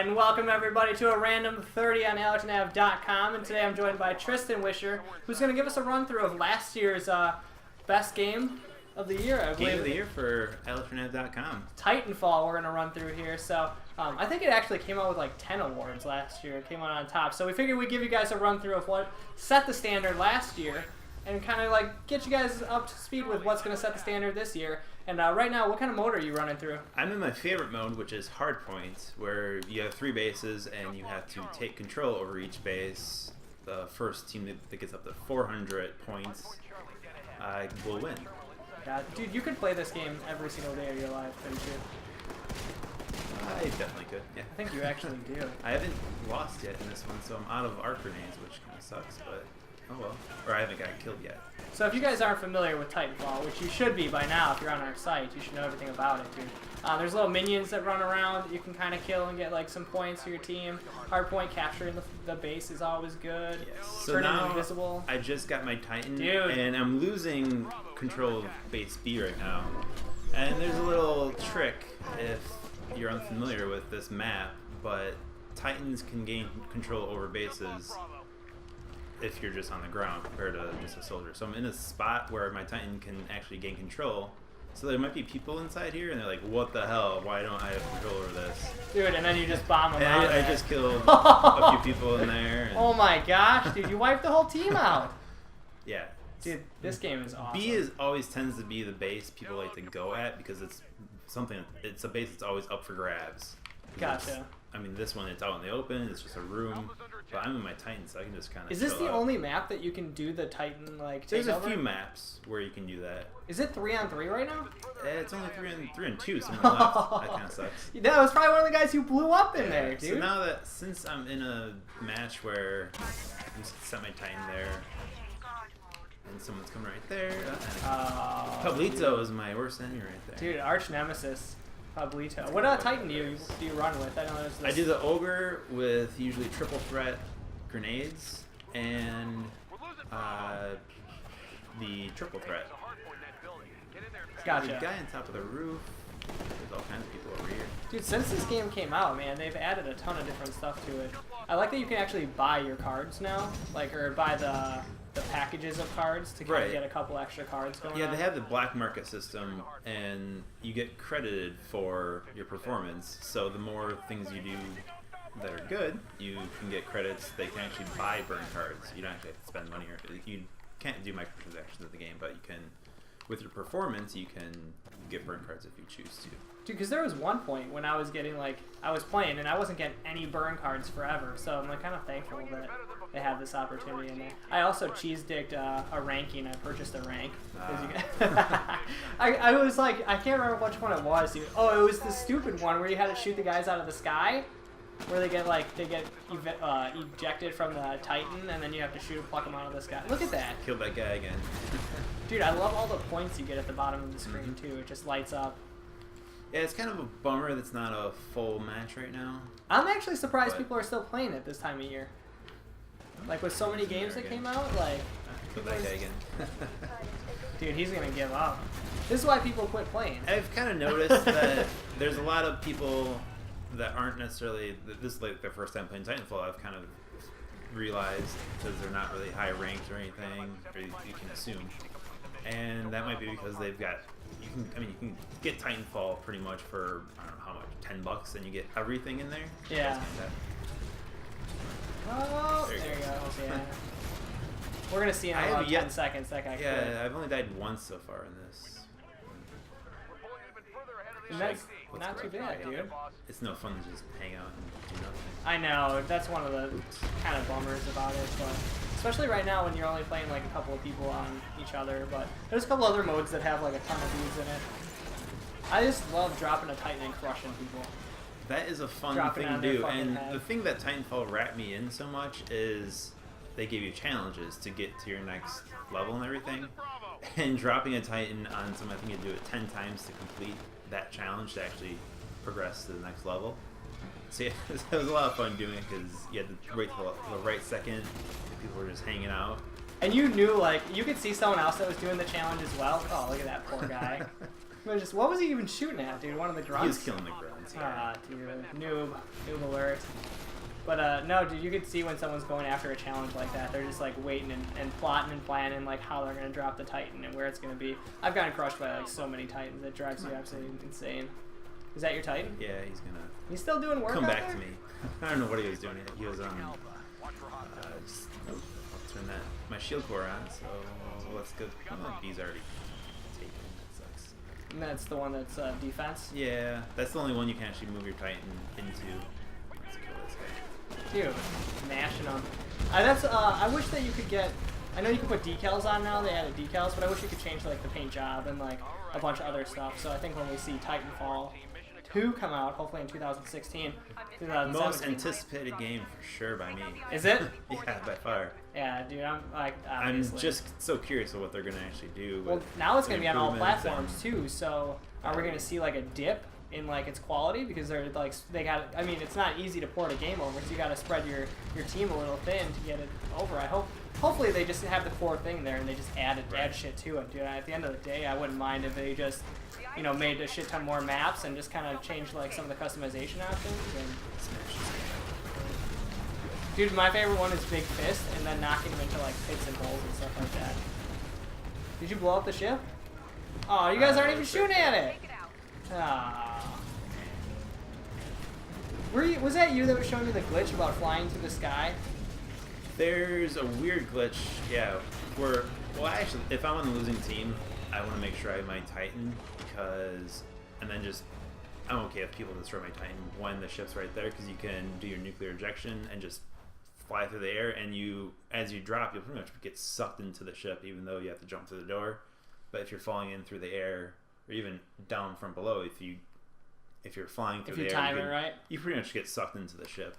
Alright, and welcome everybody to a random 30 on AlexNav.com, and today I'm joined by Tristan Wischer, who's going to give us a run-through of last year's best game of the year, I believe. Game of the year for AlexNav.com. Titanfall we're going to run through here, so I think it actually came out with like 10 awards last year. It came out on top, so we figured we'd give you guys a run-through of what set the standard last year, and kind of like get you guys up to speed with what's going to set the standard this year. And right now, what kind of mode are you running through? I'm in my favorite mode, which is hardpoint, where you have 3 bases and you have to take control over each base. The first team that gets up to 400 points will win. God, dude, you could play this game every single day of your life, couldn't you? I definitely could, yeah. I think you actually do. I haven't lost yet in this one, so I'm out of arc grenades, which kind of sucks, but oh well. Or I haven't gotten killed yet. So if you guys aren't familiar with Titanfall, which you should be by now if you're on our site, you should know everything about it, dude. There's little minions that run around that you can kind of kill and get like some points for your team. Hardpoint capturing the base is always good. Yes. So turning now invisible. I just got my Titan, dude, and I'm losing control of base B right now. And there's a little trick if you're unfamiliar with this map, but Titans can gain control over bases if you're just on the ground compared to just a soldier. So I'm in a spot where my Titan can actually gain control. So there might be people inside here, and they're like, what the hell? Why don't I have control over this? Dude, and then you just bomb them and out. I just killed a few people in there. And oh my gosh, dude, you wiped the whole team out. Yeah. Dude, this game is awesome. B always tends to be the base people like to go at because it's a base that's always up for grabs. Gotcha. I mean, this one, it's out in the open, it's just a room, but I'm in my Titan, so I can just kind of Is this the only map that you can do the Titan, like, There's takeover? a few maps where you can do that. Is it 3-on-3 right now? It's only 3-on-2, someone left. That kind of sucks. That was probably one of the guys who blew up in there, dude. So now that, since I'm in a match where I just set my Titan there, and someone's coming right there, Pablito is my worst enemy right there. Dude, arch nemesis. Pablito. What Titan do you run with? I know there's this. I do the ogre with usually triple threat grenades and the triple threat. Gotcha. There's a guy on top of the roof. There's all kinds of people over here. Dude, since this game came out, man, they've added a ton of different stuff to it. I like that you can actually buy your cards now, like, or buy the packages of cards to kind of get a couple extra cards going on. Yeah, they have the black market system, and you get credited for your performance. So the more things you do that are good, you can get credits. They can actually buy burn cards. You don't actually have to spend money, or you can't do microtransactions in the game, but you can, with your performance, you can get burn cards if you choose to. Dude, because there was one point when I was getting, like, I was playing and I wasn't getting any burn cards forever, so I'm like kind of thankful that they have this opportunity in there. I also cheese-dicked a ranking. I purchased a rank. I was like, I can't remember which one it was, dude. Oh, it was the stupid one where you had to shoot the guys out of the sky, where they get ejected from the Titan, and then you have to shoot and pluck them out of the sky. Look at that. Killed that guy again. Dude, I love all the points you get at the bottom of the screen, too. It just lights up. Yeah, it's kind of a bummer that's not a full match right now. I'm actually surprised people are still playing it this time of year. Like, with so many games that came out, like... Killed that guy again. Dude, he's gonna give up. This is why people quit playing. I've kind of noticed that there's a lot of people that aren't necessarily... This is like their first time playing Titanfall. I've kind of realized because they're not really high ranked or anything, or you can assume. And that might be because they've got... You can get Titanfall pretty much for, I don't know how much, $10, and you get everything in there. Yeah. Oh, there you go. Yeah. We're gonna see in about 10 seconds that guy quit. Yeah, I've only died once so far in this. And that's not too bad, dude. It's no fun to just hang out and do nothing. I know, that's one of the kind of bummers about it, but especially right now when you're only playing like a couple of people on each other, but there's a couple other modes that have like a ton of dudes in it. I just love dropping a Titan and crushing people. That is a fun thing to do, and the thing that Titanfall wrapped me in so much is they give you challenges to get to your next level and everything, and dropping a Titan on some, I think you do it 10 times to complete that challenge to actually progress to the next level. So yeah, it was a lot of fun doing it because you had to wait till the right second. People were just hanging out. And you knew, like, you could see someone else that was doing the challenge as well. Oh, look at that poor guy. What was he even shooting at, dude? One of the grunts? He was killing the grunts. Yeah. Ah, dude. Noob alert. But no, dude, you could see when someone's going after a challenge like that, they're just like waiting and plotting and planning like how they're gonna drop the Titan and where it's gonna be. I've gotten crushed by like so many Titans, it drives you absolutely insane. Is that your Titan? Yeah, he's gonna. He's still doing work. Come out back there? to me. I don't know what he was doing. He was I'll turn my shield core on. So let's go. Oh, he's already taken. That sucks. And that's the one that's defense. Yeah, that's the only one you can actually move your Titan into. Let's kill this guy. Dude, mashing them. I wish that you could get. I know you can put decals on now. They added decals, but I wish you could change like the paint job and like a bunch of other stuff. So I think when we see Titanfall 2 come out, hopefully in 2016, 2017. Most anticipated game for sure by me. Is it? Yeah, by far. Yeah, dude. I'm like. I'm Obviously. just so curious of what they're gonna actually do. Well, with now it's gonna be on all improvements platforms too. So are we gonna see like a dip in like its quality because they're like they got? I mean, it's not easy to port a game over, so you got to spread your team a little thin to get it over. Hopefully they just have the core thing there and they just add shit to it, dude. At the end of the day, I wouldn't mind if they just, you know, made a shit ton more maps and just kind of changed like some of the customization options. And dude, my favorite one is Big Fist and then knocking them into like pits and holes and stuff like that. Did you blow up the ship? Oh, you guys aren't even shooting at it. Ah. Was that you that was showing me the glitch about flying through the sky? There's a weird glitch, yeah, where, well actually, if I'm on the losing team, I want to make sure I have my Titan, because, and then just, I'm okay if people destroy my Titan when the ship's right there, because you can do your nuclear ejection and just fly through the air, and as you drop, you'll pretty much get sucked into the ship, even though you have to jump through the door. But if you're falling in through the air, or even down from below, if you're flying through the air, time it right, you pretty much get sucked into the ship.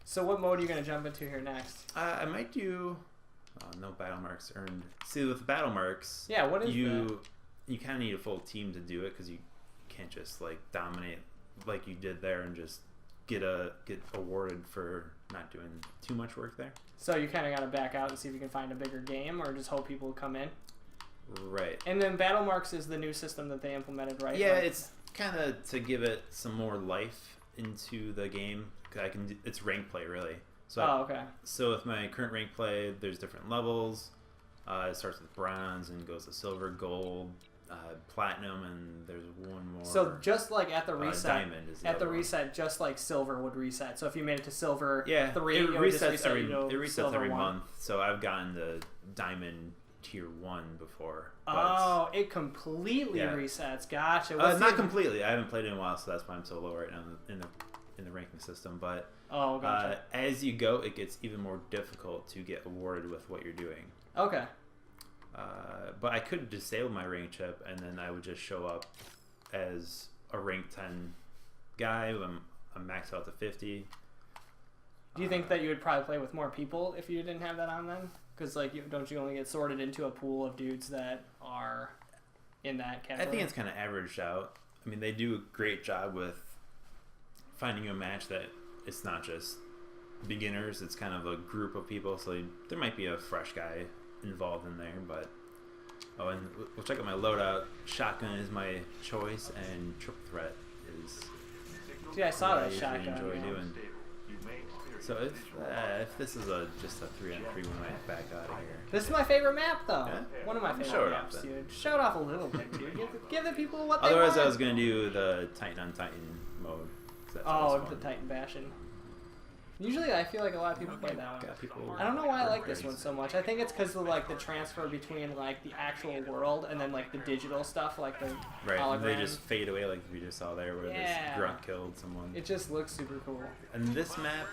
So what mode are you going to jump into here next? I might do. No battle marks earned. See, with battle marks, yeah, what is you kind of need a full team to do it, because you can't just like dominate like you did there and just get awarded for not doing too much work there. So you kind of got to back out and see if you can find a bigger game, or just hope people come in. Right. And then battle marks is the new system that they implemented, right? Yeah, it's kind of to give it some more life into the game. It's rank play really. So okay. So with my current rank play, there's different levels. It starts with bronze and goes to silver, gold, platinum, and there's one more. So just like at the reset, diamond is the reset, just like silver would reset. So if you made it to silver 3, it resets every one. month. So I've gotten the diamond tier 1 before. Oh, it completely resets. Gotcha. Not completely. I haven't played it in a while, so that's why I'm so low right now in the ranking system. But gotcha. As you go, it gets even more difficult to get awarded with what you're doing. Okay. But I could disable my rank chip, and then I would just show up as a rank 10 guy. I'm maxed out to 50. Do you think that you would probably play with more people if you didn't have that on then? Because like, don't you only get sorted into a pool of dudes that are in that category? I think it's kind of averaged out. I mean, they do a great job with finding a match that it's not just beginners. It's kind of a group of people. So there might be a fresh guy involved in there, but and we'll check out my loadout. Shotgun is my choice, and triple threat is. See, I saw that I shotgun. enjoy doing. So if this is just a 3-on-3, we might back out of here. This is my favorite map, though. Yeah? One of my favorite Show it maps, off, then. dude. Show it off a little bit, dude. Give the people what they Otherwise, want. I was gonna do the Titan on Titan mode. The Titan bashing. Usually, I feel like a lot of people play that one. I don't know why I like this one so much. I think it's because of like the transfer between like the actual world and then like the digital stuff, like the right. They just fade away, like we just saw there, where this grunt killed someone. It just looks super cool. And this map,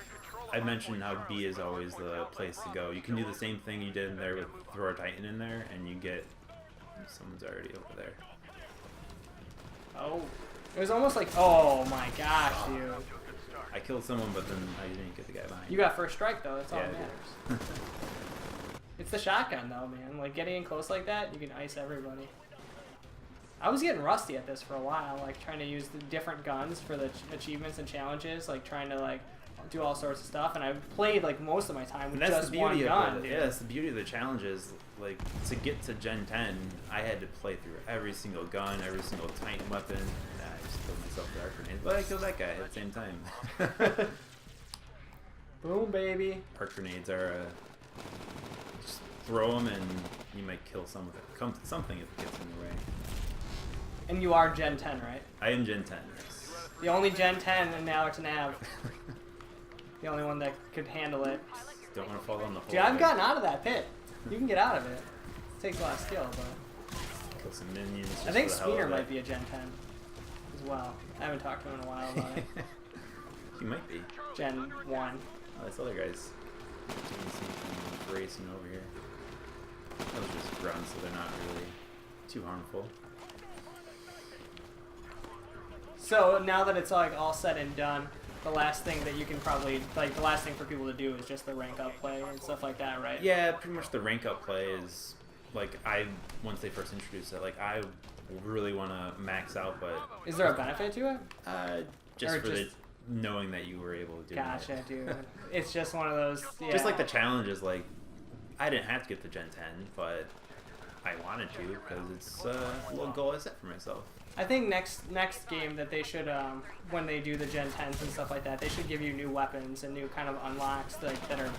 I mentioned how B is always the place to go. You can do the same thing you did in there with throw a Titan in there, and you get someone's already over there. Oh, it was almost like, oh my gosh, dude. I killed someone, but then I didn't get the guy behind. You got first strike though. That's all that Yeah, matters. It's the shotgun though, man. Like getting in close like that, you can ice everybody. I was getting rusty at this for a while, like trying to use the different guns for the achievements and challenges, like trying to like do all sorts of stuff, and I've played like most of my time with And that's just the one beauty gun. of it. Dude. Yeah, that's the beauty of the challenges. Like, to get to Gen 10, I had to play through every single gun, every single Titan weapon. Nah, I just killed myself with arc grenades, but I killed that guy at the same time. Boom, baby. Arc grenades are just throw them and you might kill something if it gets in the way. And you are Gen 10, right? I am Gen 10. Yes. The only Gen 10 in Alex and Av. The only one that could handle it. Don't want to fall in the hole. Dude, I've gotten out of that pit. You can get out of it. It takes a lot of skill, but... Kill some minions. I think Spooner might be a Gen 10 as well. I haven't talked to him in a while about it. He might be. Gen 1. Oh, this other guy's doing something racing over here. Those are just grunts, so they're not really too harmful. So now that it's like all said and done, the last thing that you can probably, like the last thing for people to do is just the rank up play and stuff like that, right? Yeah, pretty much the rank up play is, like, once they first introduced it, like, I really want to max out, but... Is there a benefit to it? Just Or for just- knowing that you were able to do it. Gotcha, dude. It's just one of those, yeah. Just like the challenges, like, I didn't have to get to Gen 10, but I wanted to because it's a little goal I set for myself. I think next game that they should, when they do the Gen 10s and stuff like that, they should give you new weapons and new kind of unlocks that are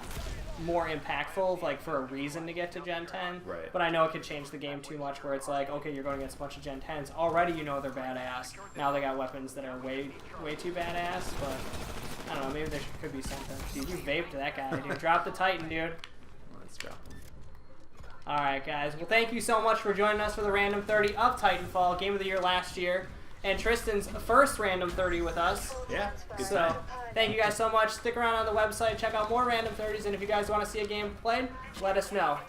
more impactful, like for a reason to get to Gen 10. Right. But I know it could change the game too much where it's like, okay, you're going against a bunch of Gen 10s. Already you know they're badass. Now they got weapons that are way too badass, but I don't know, maybe there could be something. Dude, you vaped that guy, dude. Drop the Titan, dude. Let's drop them. Alright, guys. Well, thank you so much for joining us for the Random 30 of Titanfall, Game of the Year last year, and Tristan's first Random 30 with us. Yeah, good So, time. thank you guys so much. Stick around on the website, check out more Random 30s, and if you guys want to see a game played, let us know.